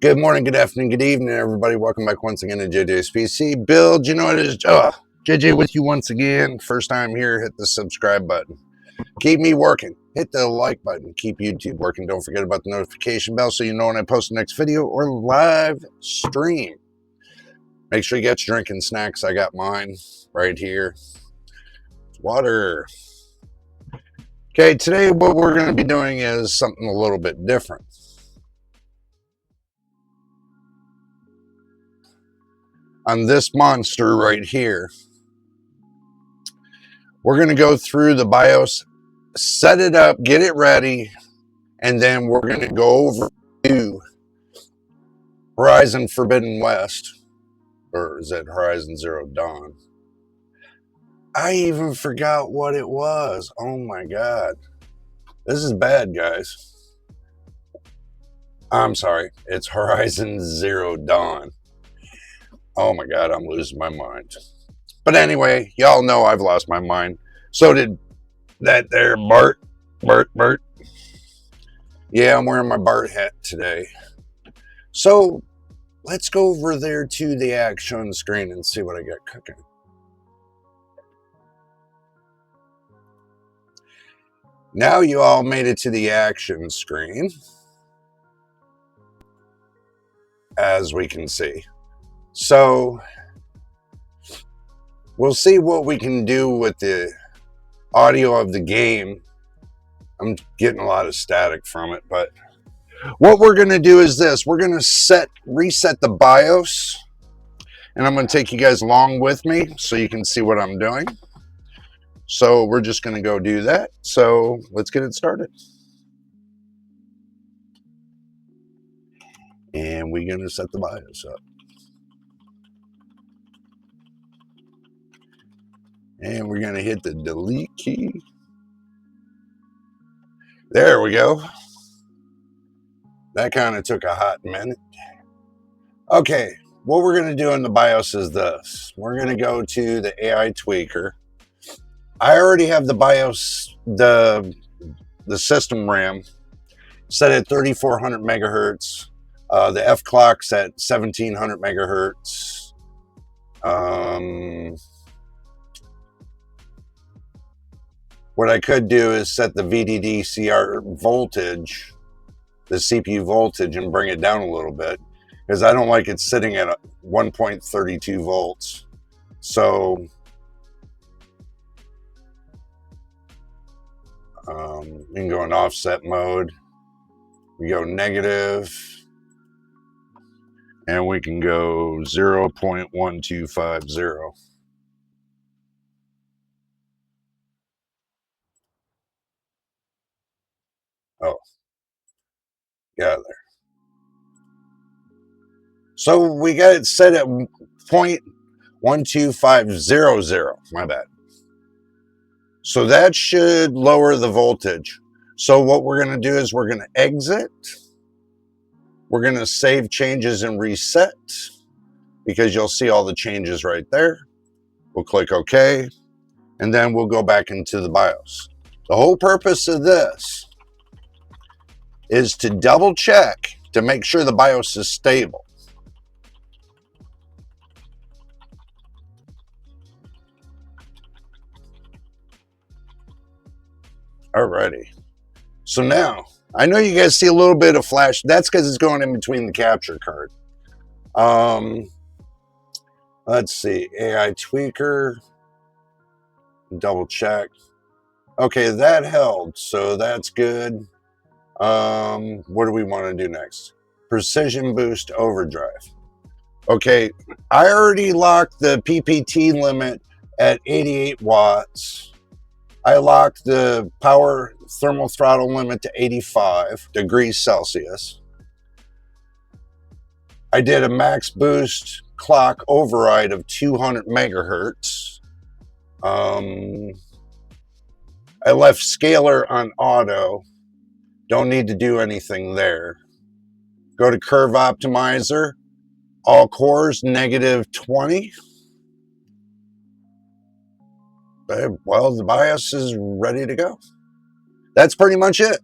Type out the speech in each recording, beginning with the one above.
Good morning, good afternoon, good evening, everybody. Welcome back once again to JJ's PC Build. You know what it is? JJ with you once again. First time here, hit the subscribe button. Keep me working. Hit the like button. Keep YouTube working. Don't forget about the notification bell so you know when I post the next video or live stream. Make sure you get your drinking snacks. I got mine right here. Water. Okay, today what we're going to be doing is something a little bit different. On this monster right here, we're going to go through the BIOS, set it up, get it ready, and then we're going to go over to Horizon Forbidden West, or is it Horizon Zero Dawn? I even forgot what it was. Oh my God. This is bad, guys. I'm sorry. It's Horizon Zero Dawn. Oh my God, I'm losing my mind. But anyway, y'all know I've lost my mind. So did that there Bart. Yeah, I'm wearing my Bart hat today. So let's go over there to the action screen and see what I got cooking. Now you all made it to the action screen, as we can see. So we'll see what we can do with the audio of the game. I'm getting a lot of static from it, but what we're going to do is this. We're going to reset the BIOS, and I'm going to take you guys along with me so you can see what I'm doing. So we're just going to go do that. So let's get it started. And we're going to set the BIOS up. And we're going to hit the delete key. There we go. That kind of took a hot minute. Okay, what we're going to do in the BIOS is this. We're going to go to the AI tweaker. I already have the BIOS, the system RAM set at 3400 megahertz. The F clock's at 1700 megahertz. What I could do is set the VDDCR voltage, the CPU voltage, and bring it down a little bit because I don't like it sitting at 1.32 volts. So you can go in offset mode. We go negative, and we can go 0.1250. Oh, yeah, there. So we got it set at 0.12500. My bad. So that should lower the voltage. So what we're going to do is we're going to exit. We're going to save changes and reset because you'll see all the changes right there. We'll click OK, and then we'll go back into the BIOS. The whole purpose of this is to double check to make sure the BIOS is stable. Alrighty. So now, I know you guys see a little bit of flash. That's because it's going in between the capture card. Let's see. AI tweaker. Double check. Okay, that held. So that's good. What do we want to do next? Precision boost overdrive. Okay, I already locked the PPT limit at 88 watts. I locked the power thermal throttle limit to 85 degrees Celsius. I did a max boost clock override of 200 megahertz. I left scaler on auto. Don't need to do anything there. Go to curve optimizer. All cores -20. Well, the BIOS is ready to go. That's pretty much it.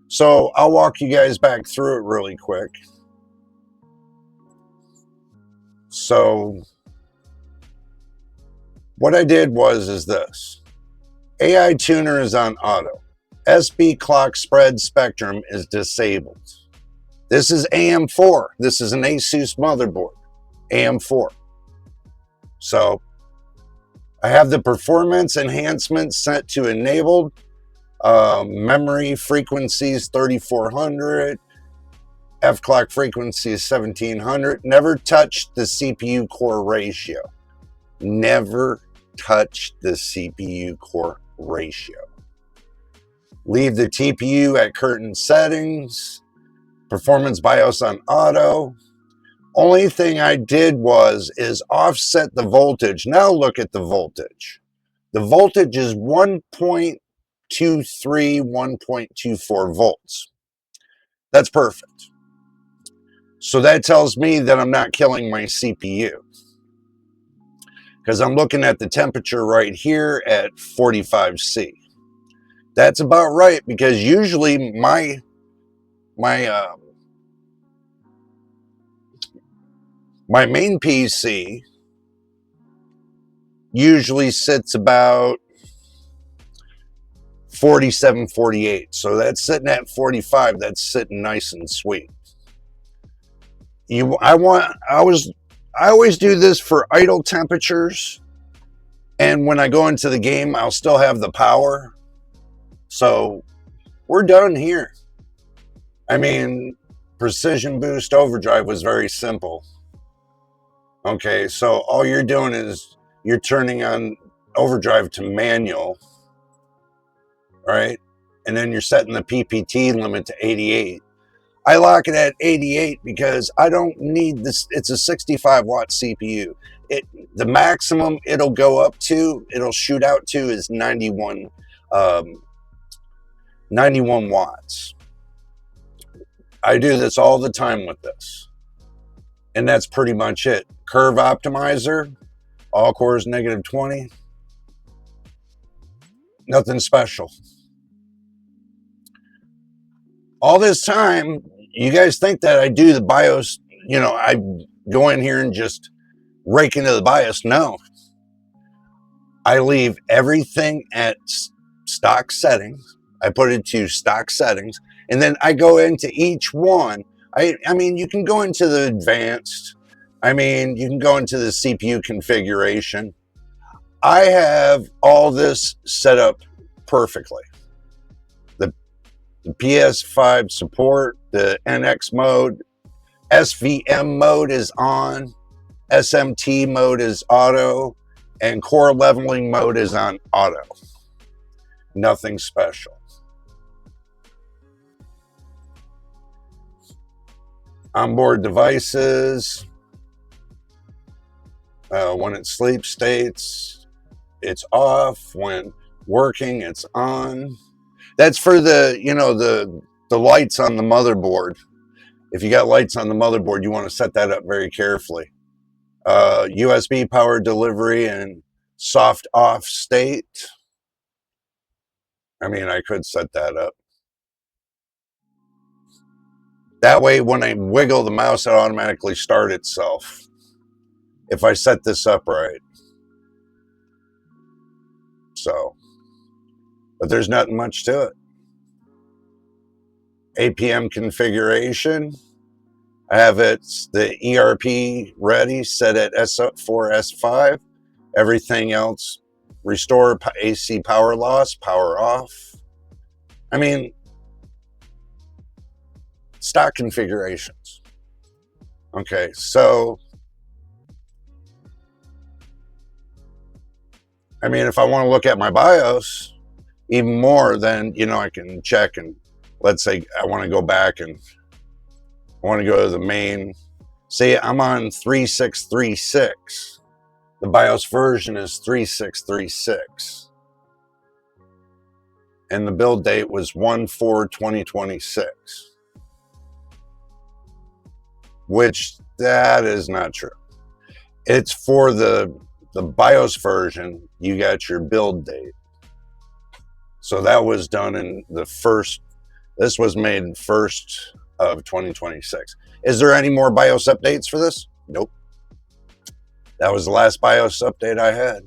So I'll walk you guys back through it really quick. So what I did is this. AI tuner is on auto. SB clock spread spectrum is disabled. This is AM4. This is an ASUS motherboard, AM4. So I have the performance enhancement set to enabled. Memory frequencies 3400. F clock frequency is 1700. Never touched the CPU core ratio. Never touch the CPU core ratio. Leave the TPU at current settings. Performance BIOS on auto. Only thing I did is offset the voltage. Now look at the voltage. The voltage is 1.23, 1.24 volts. That's perfect. So that tells me that I'm not killing my CPU. Because I'm looking at the temperature right here at 45°C. That's about right, because usually my main PC usually sits about 47, 48. So that's sitting at 45. That's sitting nice and sweet. I always do this for idle temperatures, and when I go into the game, I'll still have the power. So we're done here. I mean, Precision Boost Overdrive was very simple. Okay, so all you're doing is you're turning on overdrive to manual, right? And then you're setting the PPT limit to 88. I lock it at 88 because I don't need this. It's a 65 watt CPU. The maximum it'll go up to, it'll shoot out to, is 91 watts. I do this all the time with this. And that's pretty much it. Curve optimizer, all cores -20. Nothing special. All this time, you guys think that I do the BIOS, I go in here and just rake into the BIOS. No. I leave everything at stock settings. I put it to stock settings, and then I go into each one. I mean, you can go into the advanced. I mean, you can go into the CPU configuration. I have all this set up perfectly. The PS5 support, the NX mode, SVM mode is on, SMT mode is auto, and core leveling mode is on auto. Nothing special. Onboard devices, when it sleep states, it's off. When working, it's on. That's for the lights on the motherboard. If you got lights on the motherboard, you want to set that up very carefully. USB power delivery and soft off state. I mean, I could set that up. That way, when I wiggle the mouse, it automatically starts itself. If I set this up right. So, but there's not much to it. APM configuration. I have the ERP ready, set at S4, S5. Everything else, restore AC power loss, power off. I mean, stock configurations. Okay, so I mean, if I want to look at my BIOS even more, then I can check, and let's say I want to go back and I want to go to the main. Say I'm on 3636. The BIOS version is 3636. And the build date was 1/4/2026. Which that is not true. It's for the BIOS version, you got your build date. So that was done in this was made in 1st of 2026. Is there any more BIOS updates for this? Nope. That was the last BIOS update I had.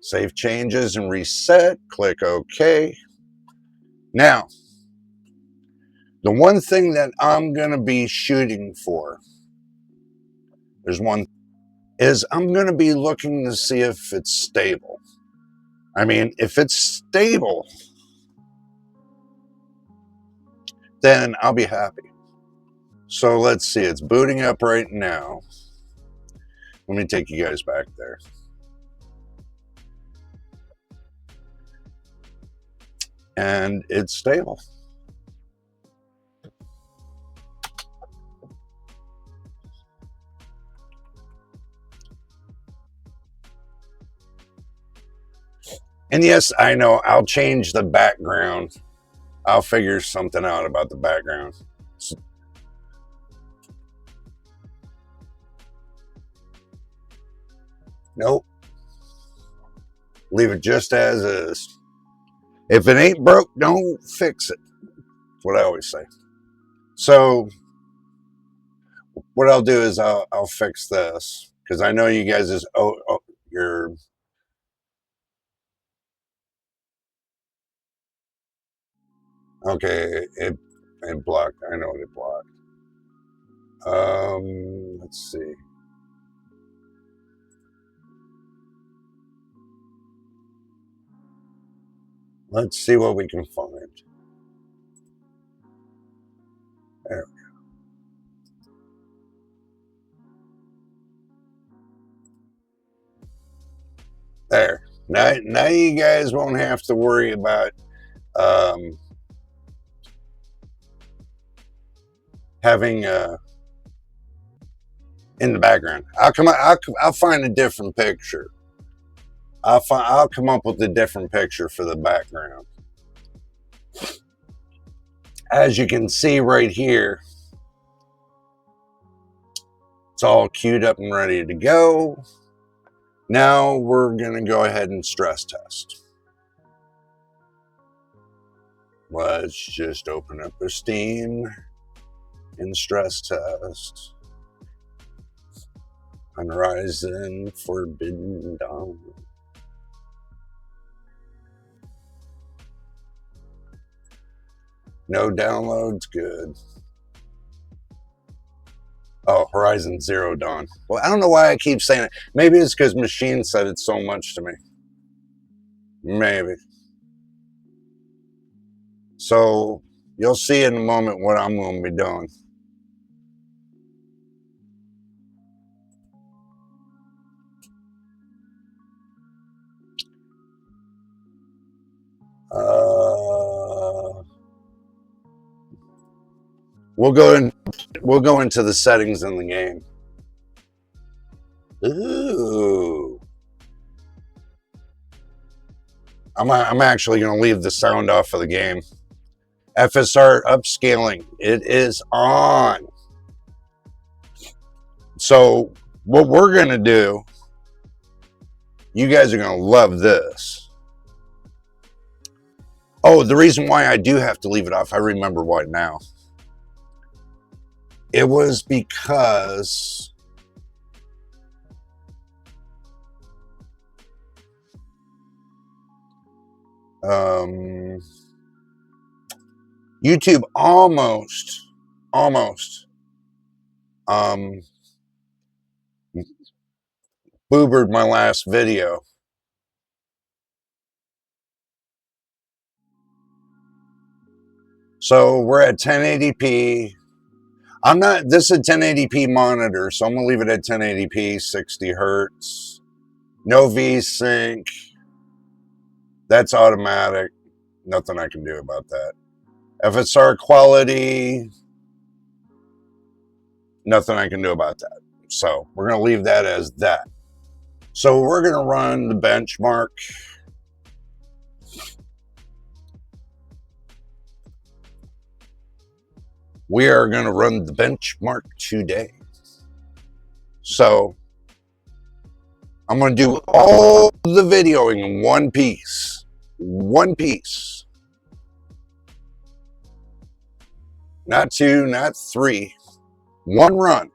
Save changes and reset. Click OK. Now, the one thing that I'm going to be shooting for, is I'm going to be looking to see if it's stable. I mean, if it's stable, then I'll be happy. So let's see, it's booting up right now. Let me take you guys back there. And it's stable. And yes, I know, I'll change the background. I'll figure something out about the background. Nope. Leave it just as is. If it ain't broke, don't fix it. That's what I always say. So what I'll do is I'll fix this, because I know you guys is you're okay. It blocked. I know it blocked. Let's see. Let's see what we can find. There we go. There. Now you guys won't have to worry about having in the background. I'll find a different picture. I'll come up with a different picture for the background. As you can see right here, it's all queued up and ready to go. Now we're going to go ahead and stress test. Let's just open up the Steam and stress test on Ryzen Forbidden Dawn. No downloads, good. Oh, Horizon Zero Dawn. Well, I don't know why I keep saying it. Maybe it's because Machine said it so much to me. Maybe. So you'll see in a moment what I'm going to be doing. We'll go into the settings in the game. Ooh. I'm actually going to leave the sound off of the game. FSR upscaling, it is on. So what we're going to do, you guys are going to love this. Oh, the reason why I do have to leave it off, I remember why now. It was because YouTube almost boobered my last video. So we're at 1080p. This is a 1080p monitor, so I'm gonna leave it at 1080p, 60 hertz. No V-Sync. That's automatic. Nothing I can do about that. FSR quality. Nothing I can do about that. So we're gonna leave that as that. So we're gonna run the benchmark. We are going to run the benchmark today. So I'm going to do all the videoing in one piece. One piece. Not two, not three. One run.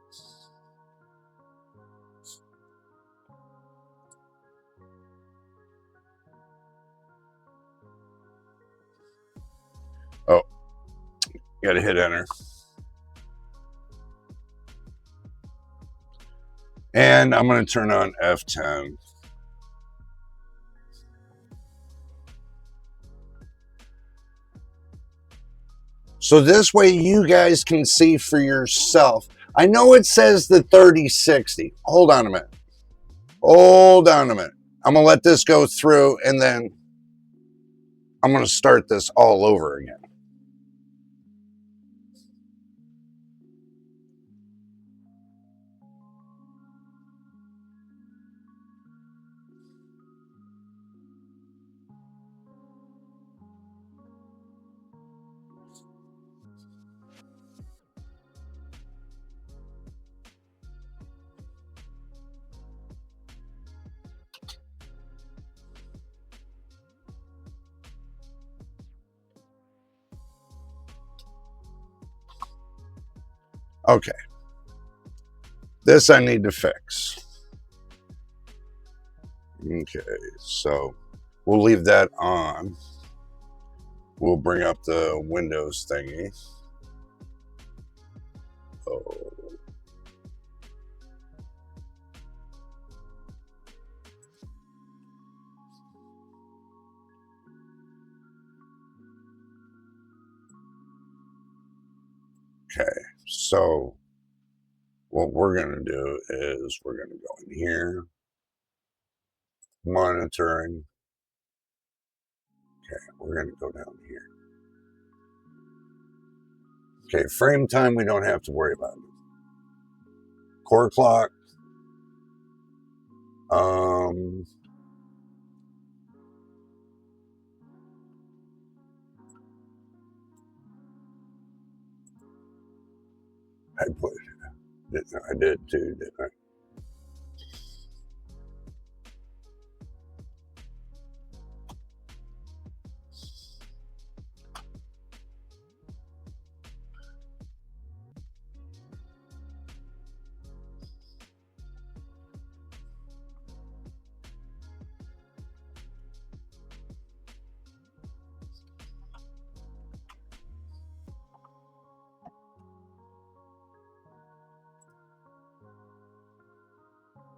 got to hit enter. And I'm going to turn on F10. So this way you guys can see for yourself. I know it says the 3060. Hold on a minute. Hold on a minute. I'm going to let this go through and then I'm going to start this all over again. Okay. This I need to fix. Okay, so we'll leave that on. We'll bring up the Windows thingy. Oh. Okay, so what we're going to do is we're going to go in here, monitoring. Okay, we're going to go down here. Okay, frame time we don't have to worry about. Core clock. I did too, didn't I?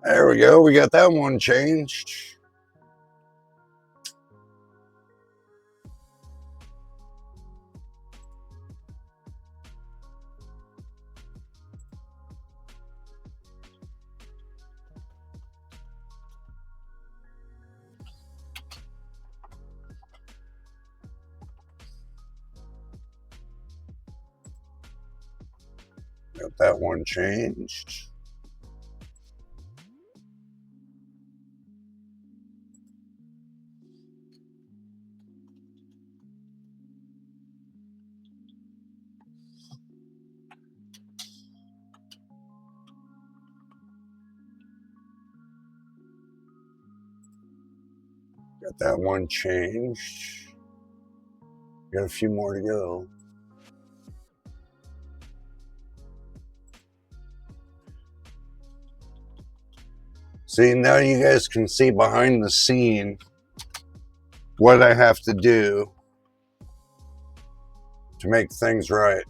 There we go. We got that one changed. Got that one changed. Got that one changed. Got a few more to go. See, now you guys can see behind the scene what I have to do to make things right.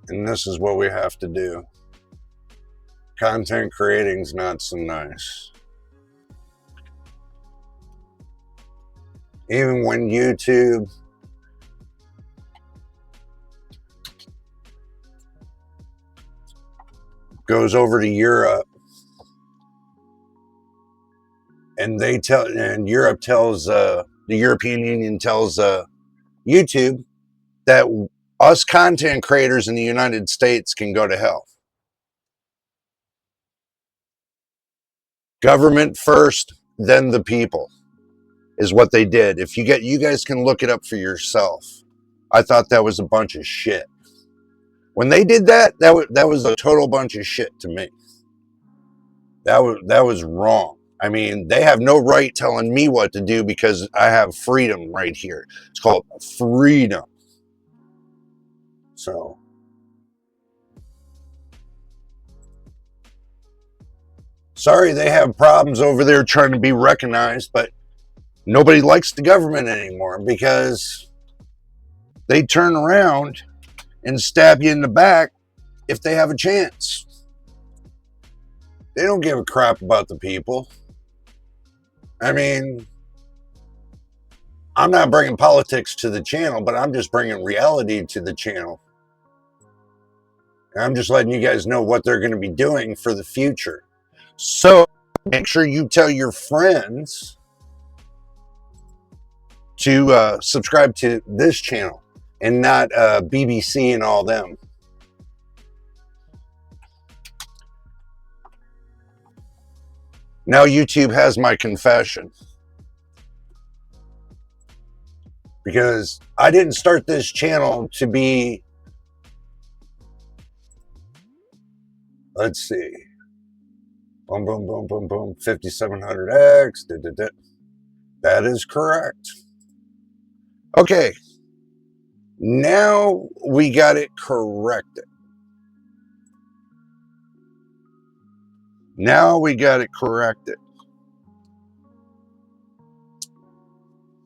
And this is what we have to do. Content creating's not so nice. Even when YouTube goes over to Europe and Europe tells the European Union tells YouTube that us content creators in the United States can go to hell. Government first, then the people is what they did. If you guys can look it up for yourself. I thought that was a bunch of shit. When they did that was a total bunch of shit to me. That was wrong. I mean, they have no right telling me what to do because I have freedom right here. It's called freedom. So, sorry they have problems over there trying to be recognized, but nobody likes the government anymore because they turn around and stab you in the back if they have a chance. They don't give a crap about the people. I mean, I'm not bringing politics to the channel, but I'm just bringing reality to the channel. And I'm just letting you guys know what they're going to be doing for the future. So make sure you tell your friends to subscribe to this channel and not BBC and all them. Now YouTube has my confession. Because I didn't start this channel to be, let's see, boom, boom, boom, boom, boom, 5700X, that is correct. Okay, now we got it corrected. Now we got it corrected.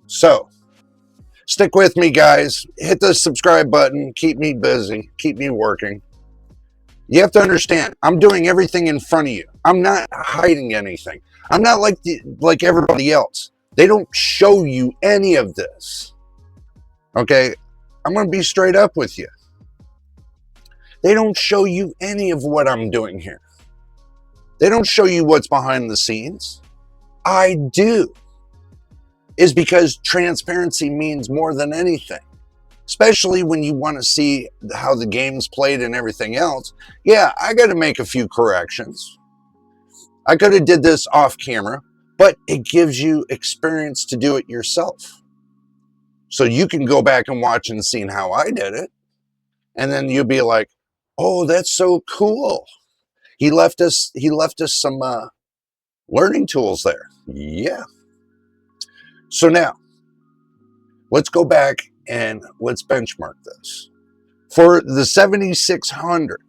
So, stick with me, guys. Hit the subscribe button. Keep me busy. Keep me working. You have to understand, I'm doing everything in front of you. I'm not hiding anything. I'm not like everybody else. They don't show you any of this. Okay? I'm going to be straight up with you. They don't show you any of what I'm doing here. They don't show you what's behind the scenes. I do. Is because transparency means more than anything. Especially when you want to see how the game's played and everything else. Yeah, I got to make a few corrections. I could have did this off camera, but it gives you experience to do it yourself. So you can go back and watch and see how I did it. And then you'll be like, oh, that's so cool. He left us some learning tools there. Yeah. So now, let's go back and let's benchmark this. For the 7600,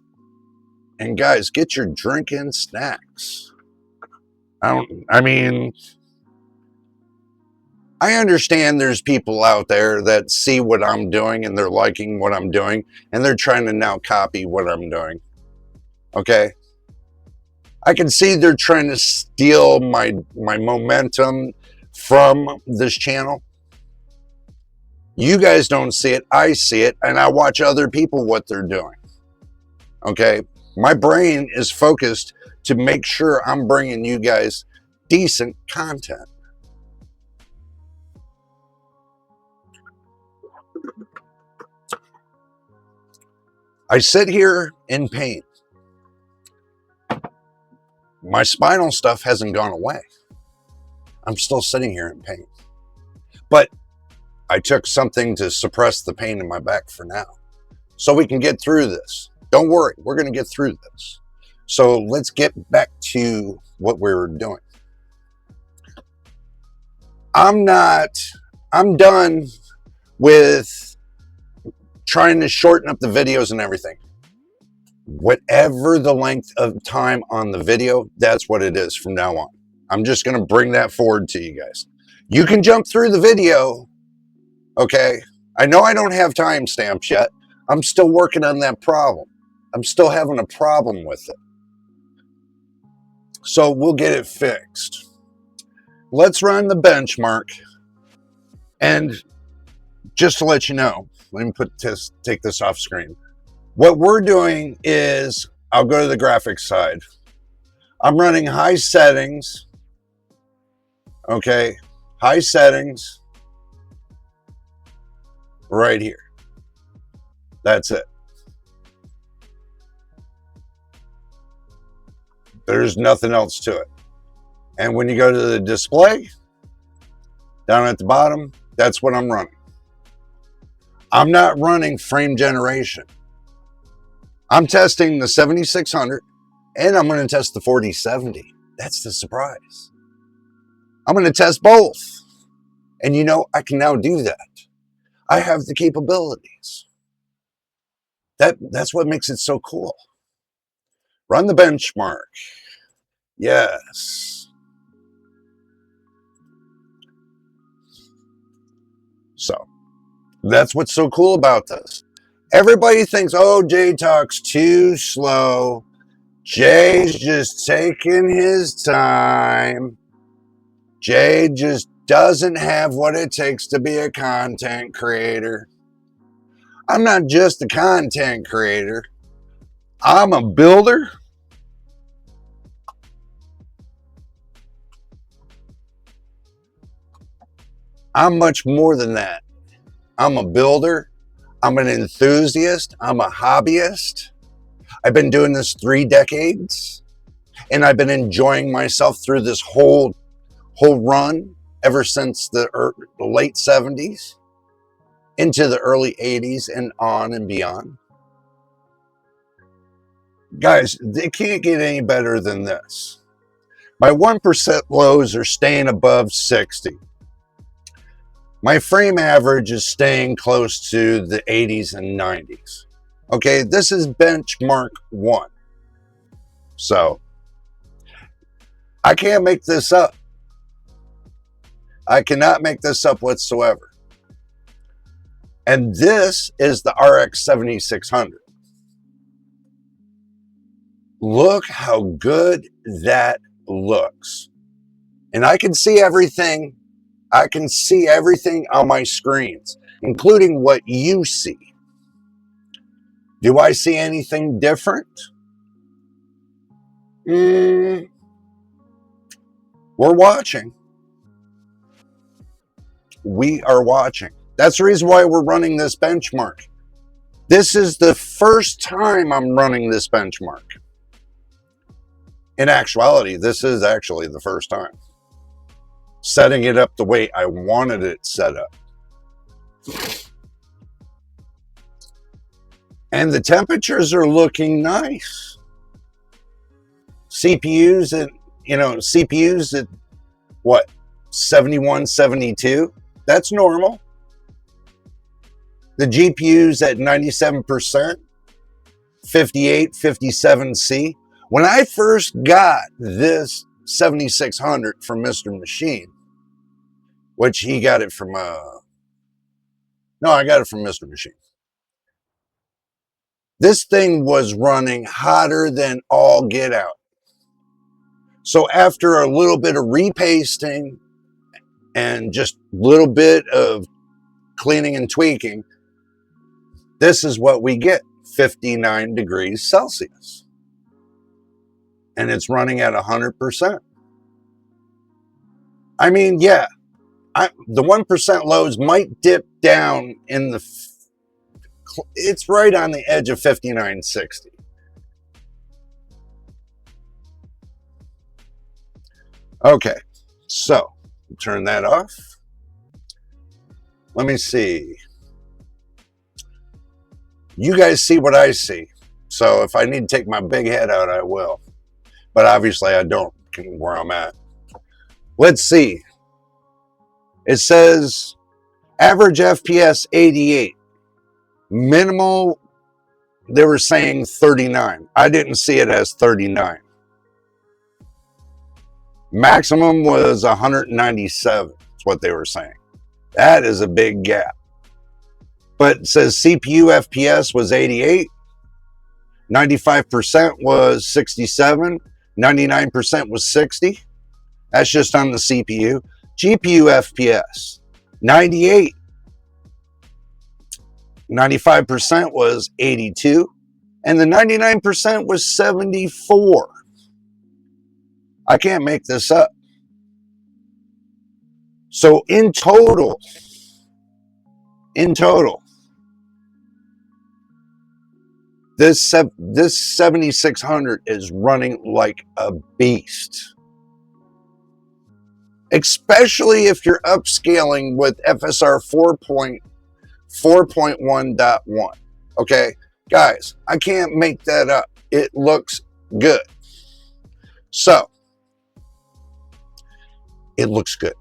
and guys, get your drink and snacks. I mean, I understand there's people out there that see what I'm doing and they're liking what I'm doing and they're trying to now copy what I'm doing. Okay? I can see they're trying to steal my momentum from this channel. You guys don't see it. I see it, and I watch other people what they're doing. Okay? My brain is focused to make sure I'm bringing you guys decent content. I sit here in pain. My spinal stuff hasn't gone away. I'm still sitting here in pain. But I took something to suppress the pain in my back for now. So we can get through this. Don't worry, we're going to get through this. So let's get back to what we were doing. I'm done with trying to shorten up the videos and everything. Whatever the length of time on the video, that's what it is from now on. I'm just going to bring that forward to you guys. You can jump through the video, okay? I know I don't have timestamps yet. I'm still working on that problem. I'm still having a problem with it. So we'll get it fixed. Let's run the benchmark. And just to let you know, let me take this off screen. What we're doing is, I'll go to the graphics side. I'm running high settings. Okay, high settings. Right here. That's it. There's nothing else to it. And when you go to the display, down at the bottom, that's what I'm running. I'm not running frame generation. I'm testing the 7600 and I'm going to test the 4070. That's the surprise. I'm going to test both. And you know, I can now do that. I have the capabilities. That's what makes it so cool. Run the benchmark. Yes. So, That's what's so cool about this. Everybody thinks, oh, Jay talks too slow. Jay's just taking his time. Jay just doesn't have what it takes to be a content creator. I'm not just a content creator. I'm a builder. I'm much more than that. I'm a builder. I'm an enthusiast. I'm a hobbyist. I've been doing this 3 decades, and I've been enjoying myself through this whole run ever since the late 70s into the early 80s and on and beyond. Guys, it can't get any better than this. My 1% lows are staying above 60. My frame average is staying close to the 80s and 90s. Okay, this is benchmark 1. So, I can't make this up. I cannot make this up whatsoever. And this is the RX 7600. Look how good that looks. And I can see everything. I can see everything on my screens, including what you see. Do I see anything different? We're watching. We are watching. That's the reason why we're running this benchmark. This is the first time I'm running this benchmark. In actuality, this is actually the first time. Setting it up the way I wanted it set up. And the temperatures are looking nice. CPUs at what? 71, 72? That's normal. The GPUs at 97%, 58, 57C. When I first got this 7600 from Mr. Machine, which he got it from, I got it from Mr. Machine. This thing was running hotter than all get out. So after a little bit of repasting and just a little bit of cleaning and tweaking, this is what we get, 59 degrees Celsius. And it's running at 100%. I mean, yeah, the 1% lows might dip down in the, it's right on the edge of 5960. Okay, so turn that off. Let me see. You guys see what I see. So if I need to take my big head out, I will. But obviously I don't where I'm at. Let's see. It says average FPS 88. Minimal, they were saying 39. I didn't see it as 39. Maximum was 197. That's what they were saying. That is a big gap. But it says CPU FPS was 88. 95% was 67. 99% was 60. That's just on the CPU. GPU FPS, 98. 95% was 82. And the 99% was 74. I can't make this up. So in total, this 7600 is running like a beast. Especially if you're upscaling with FSR 4.1.1. Okay, guys, I can't make that up. It looks good. So, it looks good.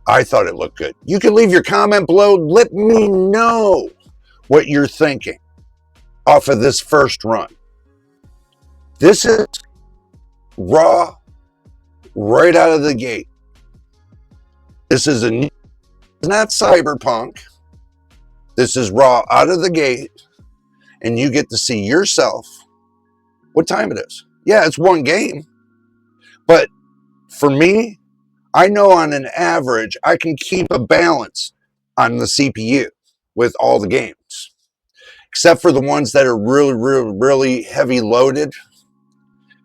I thought it looked good. You can leave your comment below. Let me know what you're thinking off of this first run. This is raw, right out of the gate. This is it's not cyberpunk. This is raw out of the gate, and you get to see yourself what time it is. Yeah, it's one game, but for me, I know on an average, I can keep a balance on the CPU with all the games, except for the ones that are really heavy loaded.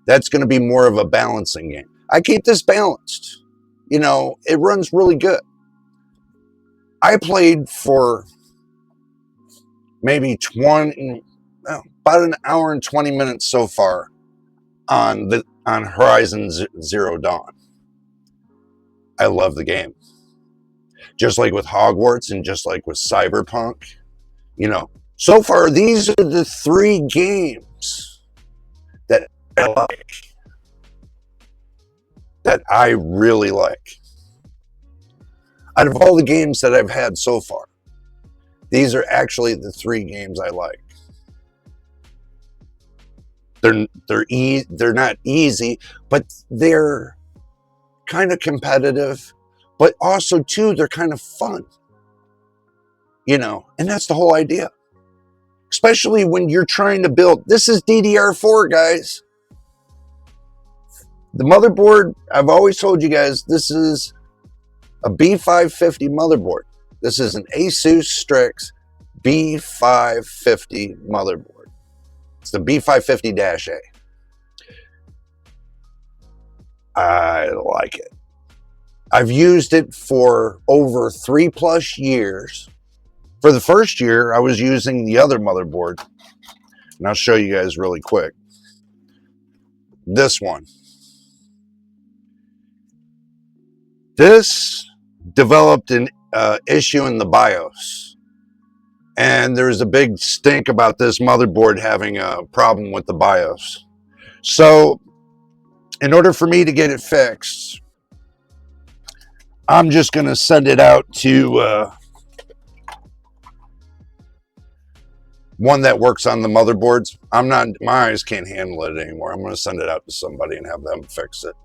That's going to be more of a balancing game. I keep this balanced. You know, it runs really good. I played for maybe about an hour and 20 minutes so far on Horizon Zero Dawn. I love the game. Just like with Hogwarts and just like with Cyberpunk, you know. So far, these are the 3 games that I like, that I really like. Out of all the games that I've had so far, these are actually the 3 games I like. They're not easy, but they're kind of competitive, but also too they're kind of fun. You know, and that's the whole idea. Especially when you're trying to build. This is DDR4, guys. The motherboard, I've always told you guys, this is a B550 motherboard. This is an ASUS Strix B550 motherboard. It's the B550-A. I like it. I've used it for over 3+ years. For the first year, I was using the other motherboard. And I'll show you guys really quick. This one. This developed an issue in the BIOS. And there's a big stink about this motherboard having a problem with the BIOS. So, in order for me to get it fixed, I'm just going to send it out to one that works on the motherboards. My eyes can't handle it anymore. I'm going to send it out to somebody and have them fix it.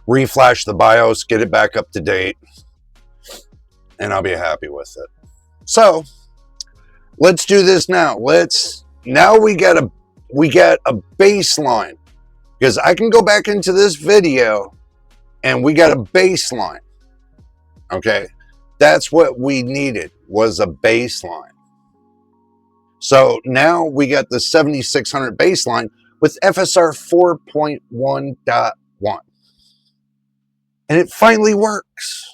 Reflash the BIOS, get it back up to date, and I'll be happy with it. So let's do this now. Now we got a baseline, because I can go back into this video and we got a baseline. Okay, that's what we needed, was a baseline. So now we got the 7600 baseline with FSR 4.1.1. And it finally works.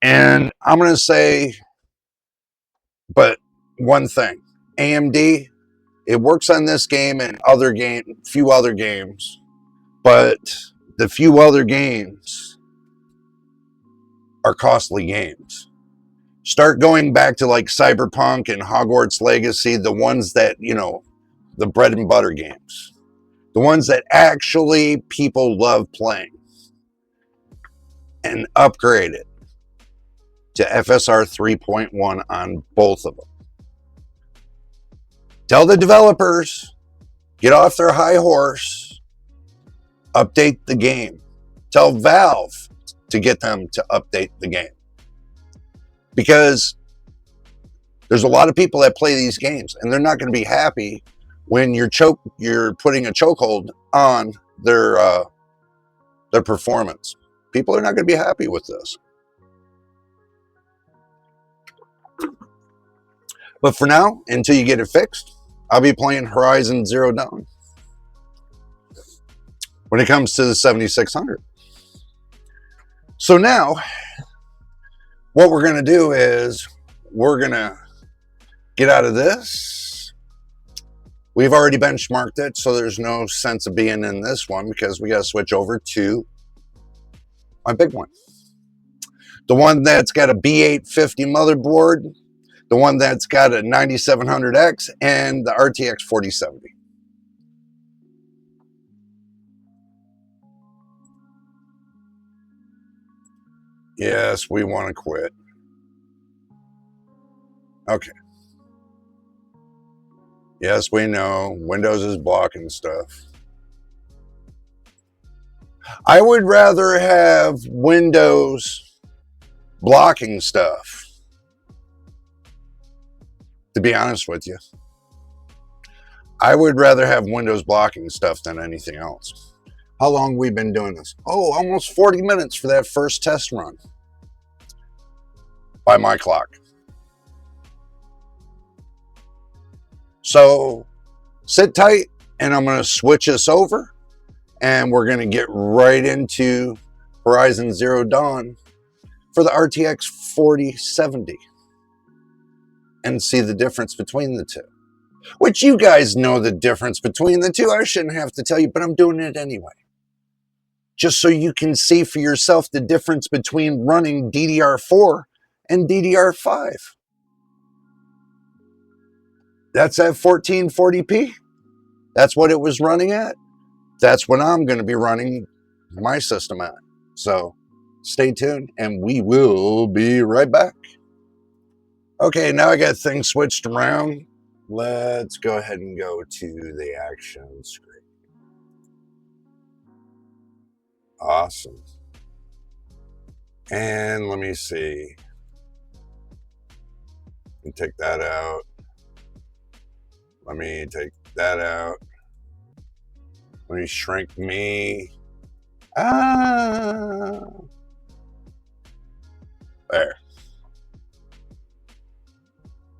And I'm going to say, but one thing, AMD, it works on this game and few other games, but the few other games are costly games. Start going back to like Cyberpunk and Hogwarts Legacy, the ones that, you know, the bread and butter games. The ones that actually people love playing. And upgrade it to FSR 3.1 on both of them. Tell the developers, get off their high horse, update the game. Tell Valve to get them to update the game. Because there's a lot of people that play these games and they're not going to be happy when you're putting a chokehold on their performance. People are not going to be happy with this. But for now, until you get it fixed, I'll be playing Horizon Zero Dawn when it comes to the 7600. So now, what we're going to do is we're going to get out of this. We've already benchmarked it, so there's no sense of being in this one because we got to switch over to my big one. The one that's got a B850 motherboard, the one that's got a 9700X, and the RTX 4070. Yes, we want to quit. Okay. Yes, we know. Windows is blocking stuff. I would rather have Windows blocking stuff. To be honest with you, I would rather have Windows blocking stuff than anything else. How long we've been doing this? Oh, almost 40 minutes for that first test run by my clock. So sit tight, and I'm going to switch us over, and we're going to get right into Horizon Zero Dawn for the RTX 4070 and see the difference between the two. Which you guys know the difference between the two. I shouldn't have to tell you, but I'm doing it anyway. Just so you can see for yourself the difference between running DDR4 and DDR5. That's at 1440p. That's what it was running at. That's what I'm going to be running my system at. So stay tuned, and we will be right back. Okay, now I got things switched around. Let's go ahead and go to the action screen. Awesome. And let me see. Let me take that out. Let me take that out. Let me shrink me. There.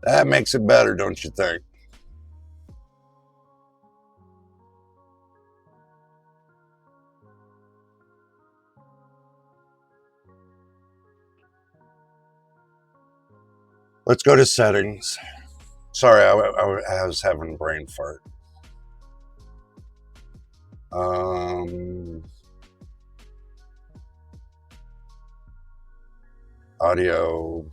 That makes it better, don't you think? Let's go to settings. Sorry, I was having a brain fart. Audio.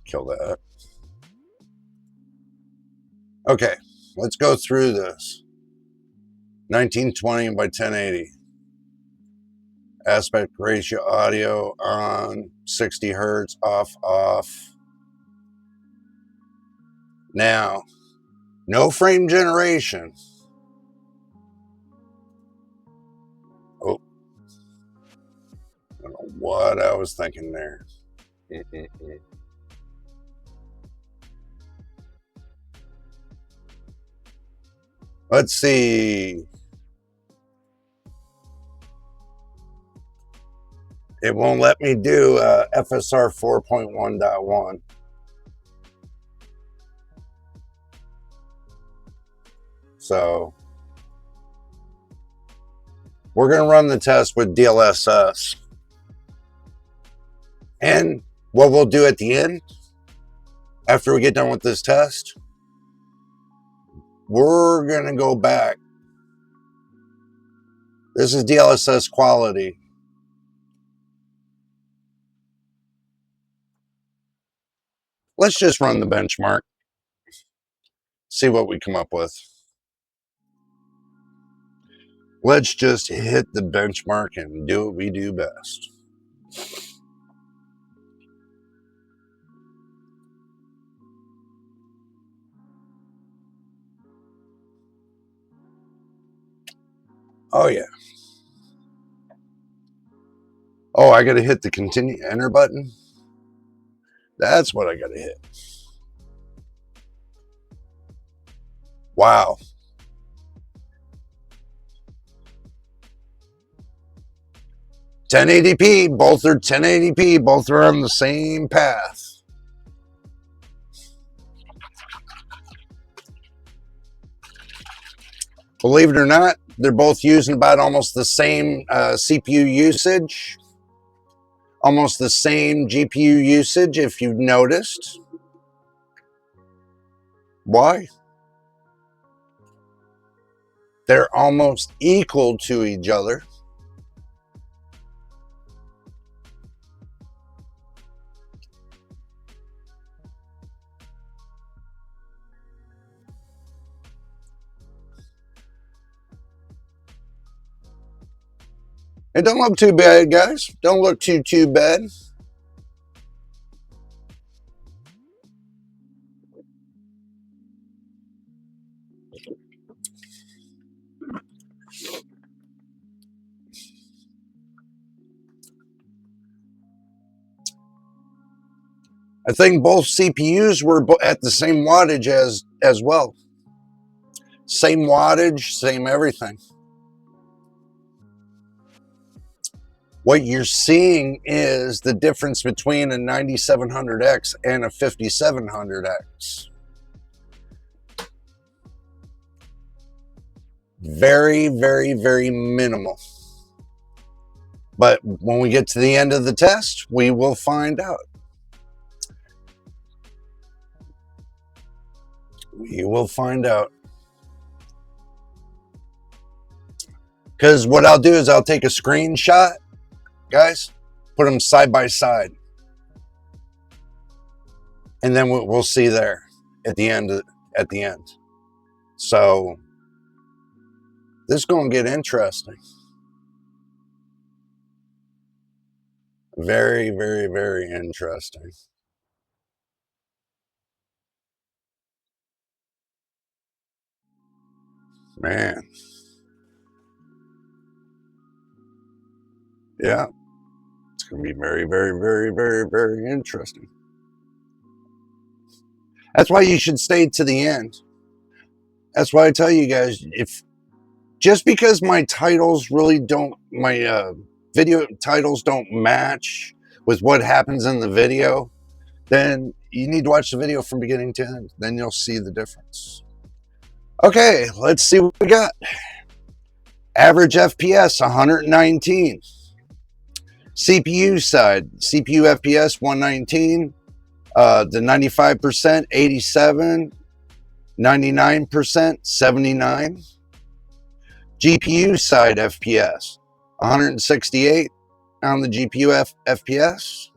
Kill that. Okay, let's go through this. 1920 by 1080. Aspect ratio audio on, 60 hertz, off. Now, no frame generation. Oh, I don't know what I was thinking there. Let's see. It won't let me do FSR 4.1.1. So we're going to run the test with DLSS. And what we'll do at the end, after we get done with this test, we're going to go back. This is DLSS quality. Let's just run the benchmark. See what we come up with. Let's just hit the benchmark and do what we do best. Oh, yeah. Oh, I got to hit the continue enter button. That's what I got to hit. Wow. .1080p, both are 1080p, both are on the same path. Believe it or not, they're both using about almost the same CPU usage, almost the same GPU usage, if you've noticed. Why? They're almost equal to each other. It don't look too bad, guys. Don't look too bad. I think both CPUs were at the same wattage as well. Same wattage, same everything. What you're seeing is the difference between a 9700X and a 5700X. Very, very, very minimal. But when we get to the end of the test, we will find out. We will find out. Because what I'll do is I'll take a screenshot, guys, put them side by side. And then we'll see there at the end. So this is going to get interesting. Very, very, very interesting. Man. Yeah. It's going to be very, very, very, very, very interesting. That's why you should stay to the end. That's why I tell you guys, if just because my titles really don't, my video titles don't match with what happens in the video, then you need to watch the video from beginning to end. Then you'll see the difference. Okay, let's see what we got. Average FPS 119. CPU side, CPU FPS 119. The 95%, 87. 99%, 79. GPU side FPS 168 on the GPU FPS.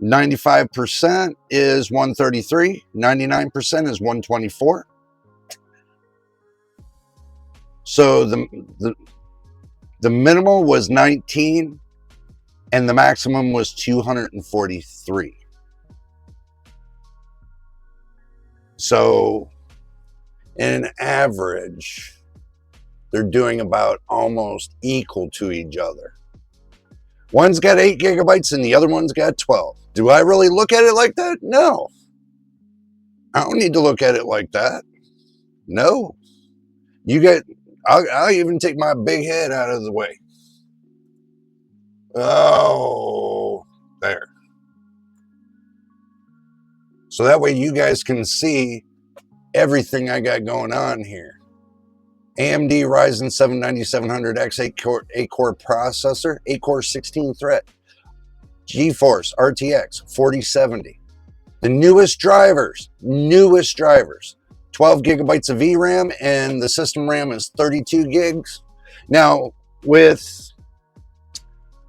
95% is 133. 99% is 124. So the minimal was 19 and the maximum was 243. So in an average, they're doing about almost equal to each other. One's got 8 gigabytes and the other one's got 12. Do I really look at it like that? No. I don't need to look at it like that. No. I'll even take my big head out of the way. Oh, there. So that way you guys can see everything I got going on here. AMD Ryzen 7 9700X 8-core processor, 8-core 16-thread. GeForce RTX 4070. The newest drivers. 12 gigabytes of VRAM and the system RAM is 32 gigs. Now, with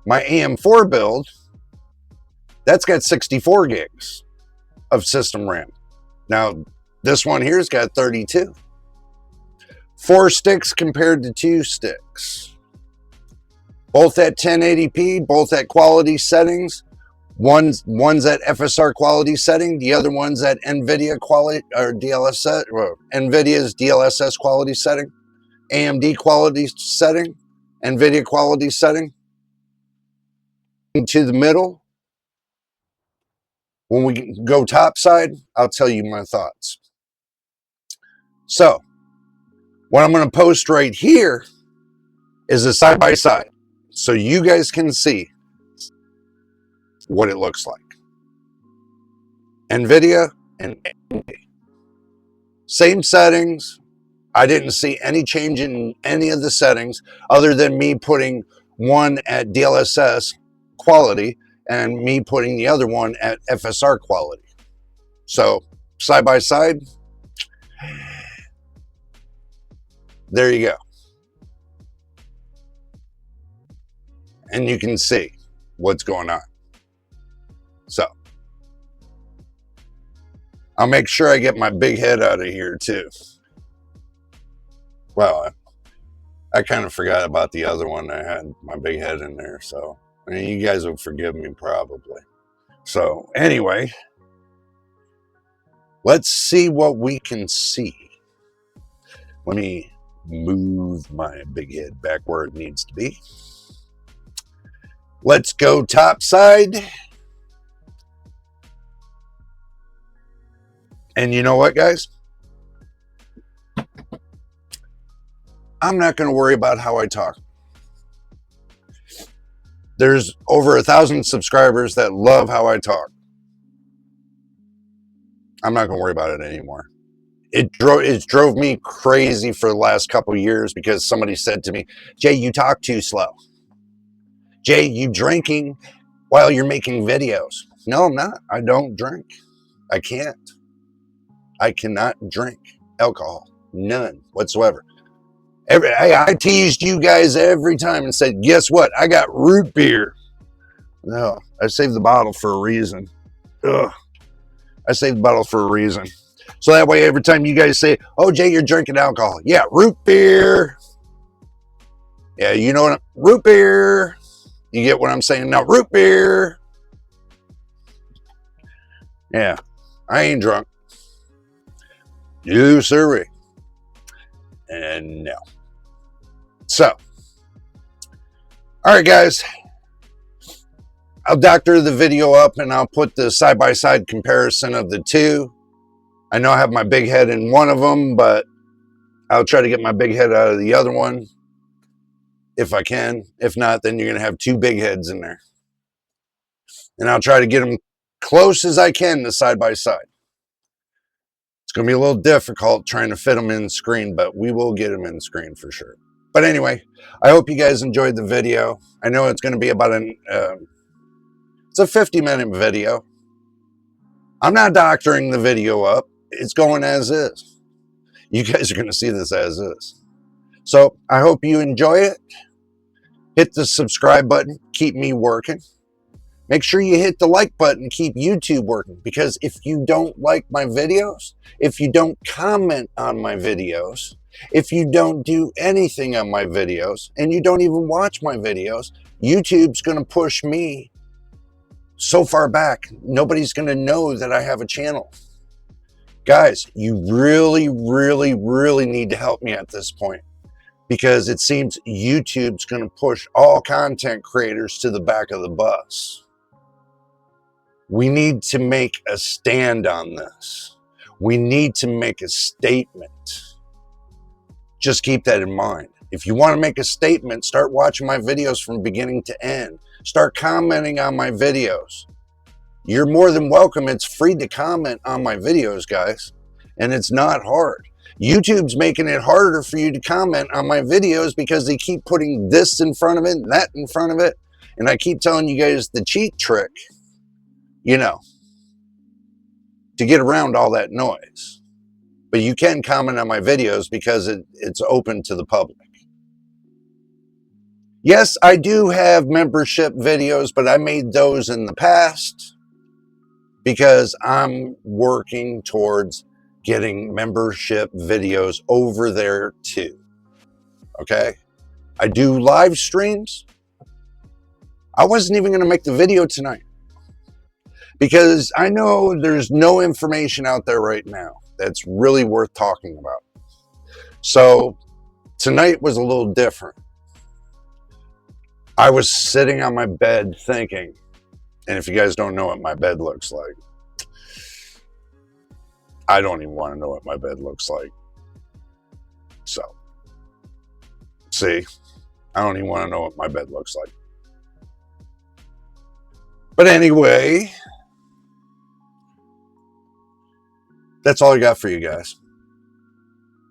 my AM4 build, that's got 64 gigs of system RAM. Now, this one here's got 32. 4 sticks compared to 2 sticks. Both at 1080p, both at quality settings. One's at FSR quality setting, the other one's at NVIDIA quality or DLSS, or NVIDIA's DLSS quality setting, AMD quality setting, NVIDIA quality setting. To the middle, when we go top side, I'll tell you my thoughts. So, what I'm going to post right here is a side by side, so you guys can see what it looks like. NVIDIA and AMD. Same settings. I didn't see any change in any of the settings other than me putting one at DLSS quality and me putting the other one at FSR quality. So side by side, there you go. And you can see what's going on. So I'll make sure I get my big head out of here too. Well, I kind of forgot about the other one. I had my big head in there, so I mean, you guys will forgive me probably. So anyway, let's see what we can see. Let me move my big head back where it needs to be. Let's go top side. And you know what, guys? I'm not going to worry about how I talk. There's over 1,000 subscribers that love how I talk. I'm not going to worry about it anymore. It drove me crazy for the last couple of years because somebody said to me, Jay, you talk too slow. Jay, you drinking while you're making videos. No, I'm not. I don't drink. I can't. I cannot drink alcohol. None whatsoever. I teased you guys every time and said, guess what? I got root beer. No, I saved the bottle for a reason. Ugh. I saved the bottle for a reason. So that way, every time you guys say, oh, Jay, you're drinking alcohol. Yeah, root beer. Yeah, you know what? Root beer. You get what I'm saying now? Root beer. Yeah, I ain't drunk. You sirree. And no. So, all right, guys. I'll doctor the video up and I'll put the side-by-side comparison of the two. I know I have my big head in one of them, but I'll try to get my big head out of the other one if I can. If not, then you're going to have two big heads in there. And I'll try to get them close as I can to side-by-side. It's going to be a little difficult trying to fit them in the screen, but we will get them in the screen for sure. But anyway, I hope you guys enjoyed the video. I know it's going to be about it's a 50-minute video. I'm not doctoring the video up. It's going as is. You guys are going to see this as is. So I hope you enjoy it. Hit the subscribe button. Keep me working. Make sure you hit the like button. Keep YouTube working. Because if you don't like my videos, if you don't comment on my videos, if you don't do anything on my videos, and you don't even watch my videos, YouTube's going to push me so far back, nobody's going to know that I have a channel. Guys, you really, really, really need to help me at this point because it seems YouTube's going to push all content creators to the back of the bus. We need to make a stand on this. We need to make a statement. Just keep that in mind. If you want to make a statement, start watching my videos from beginning to end. Start commenting on my videos. You're more than welcome. It's free to comment on my videos, guys. And it's not hard. YouTube's making it harder for you to comment on my videos because they keep putting this in front of it and that in front of it. And I keep telling you guys the cheat trick, you know, to get around all that noise. But you can comment on my videos because it's open to the public. Yes, I do have membership videos, but I made those in the past because I'm working towards getting membership videos over there too. Okay? I do live streams. I wasn't even going to make the video tonight because I know there's no information out there right now that's really worth talking about. So tonight was a little different. I was sitting on my bed thinking, and if you guys don't know what my bed looks like, I don't even want to know what my bed looks like. So, see, I don't even want to know what my bed looks like. But anyway, that's all I got for you guys.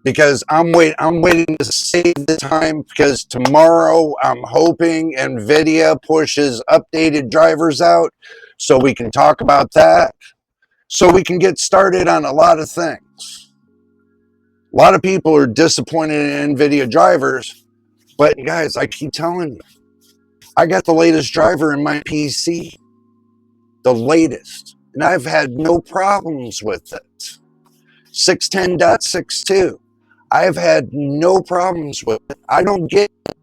Because I'm waiting to save the time because tomorrow I'm hoping NVIDIA pushes updated drivers out so we can talk about that. So we can get started on a lot of things. A lot of people are disappointed in NVIDIA drivers, but guys, I keep telling you, I got the latest driver in my PC. The latest. And I've had no problems with it. 610.62. I've had no problems with it. I don't get it.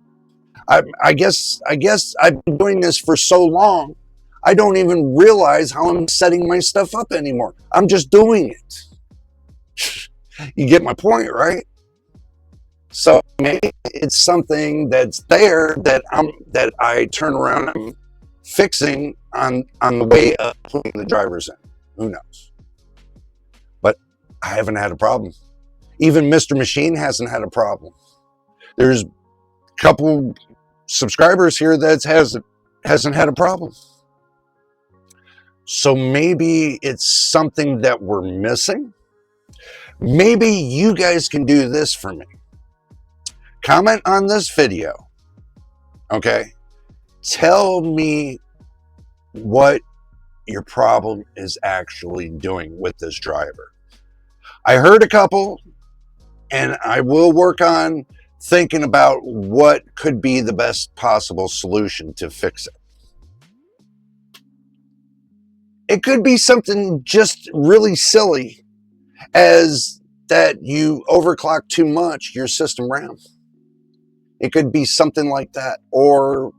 I guess I've been doing this for so long, I don't even realize how I'm setting my stuff up anymore. I'm just doing it. You get my point, right? So maybe it's something that's there that I turn around and fixing on the way of putting the drivers in. Who knows? But I haven't had a problem. Even Mr. Machine hasn't had a problem. There's a couple subscribers here that hasn't had a problem. So maybe it's something that we're missing. Maybe you guys can do this for me. Comment on this video, okay? Tell me what your problem is actually doing with this driver. I heard a couple, and I will work on thinking about what could be the best possible solution to fix it. It could be something just really silly as that you overclock too much your system RAM. It could be something like that, or,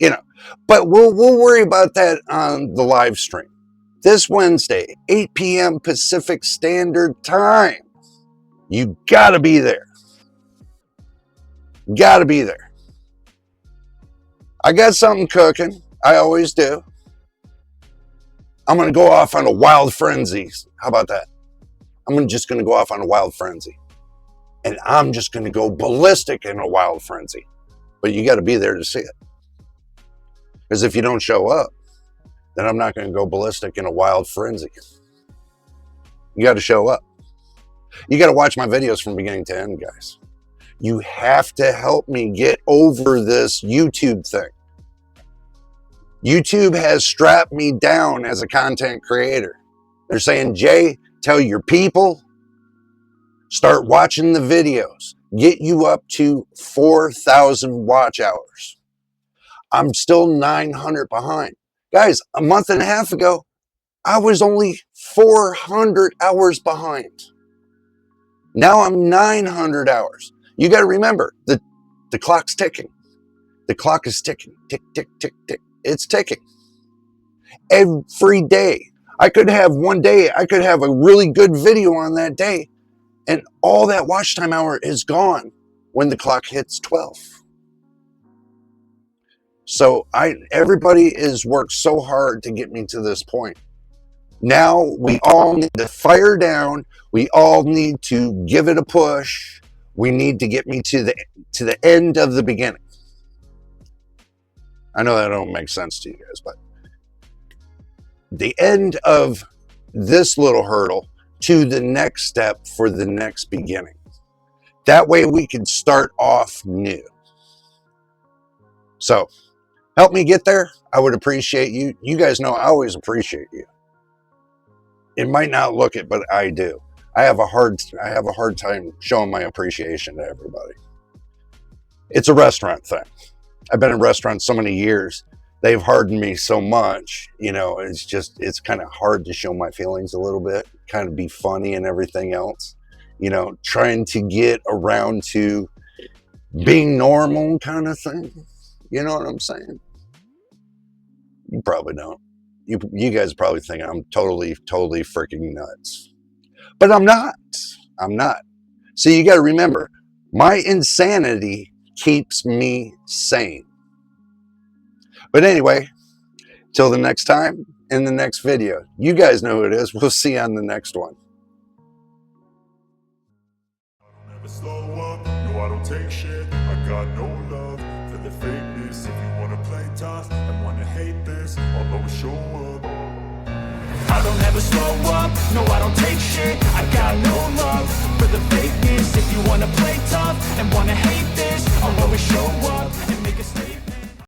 you know, but we'll worry about that on the live stream. This Wednesday, 8 p.m. Pacific Standard Time. You gotta be there. Gotta be there. I got something cooking. I always do. I'm going to go off on a wild frenzy. How about that? I'm just going to go off on a wild frenzy. And I'm just going to go ballistic in a wild frenzy. But you got to be there to see it. Because if you don't show up, then I'm not going to go ballistic in a wild frenzy. You got to show up. You got to watch my videos from beginning to end, guys. You have to help me get over this YouTube thing. YouTube has strapped me down as a content creator. They're saying, Jay, tell your people, start watching the videos, get you up to 4,000 watch hours. I'm still 900 behind. Guys, a month and a half ago, I was only 400 hours behind. Now I'm 900 hours. You got to remember, the clock's ticking. The clock is ticking. Tick, tick, tick, tick. It's ticking. Every day. I could have one day, I could have a really good video on that day, and all that watch time hour is gone when the clock hits 12. So everybody has worked so hard to get me to this point. Now we all need to fire down. We all need to give it a push. We need to get me to the end of the beginning. I know that don't make sense to you guys, but the end of this little hurdle to the next step for the next beginning. That way we can start off new. So help me get there. I would appreciate you. You guys know I always appreciate you. It might not look it, but I do. I have a hard time showing my appreciation to everybody. It's a restaurant thing. I've been in restaurants so many years. They've hardened me so much, you know, it's kind of hard to show my feelings a little bit, kind of be funny and everything else, you know, trying to get around to being normal kind of thing. You know what I'm saying? You probably don't. You guys probably think I'm totally freaking nuts. But I'm not. I'm not. So you got to remember, my insanity keeps me sane. But anyway, till the next time, in the next video, you guys know who it is. We'll see you on the next one. I don't ever slow up, no I don't take shit. I got no love for the fakeness. If you wanna play tough and wanna hate this, I'll always show up. I don't ever slow up, no I don't take shit. I got no love for the fakeness. If you wanna play tough and wanna hate this, I'll always show up.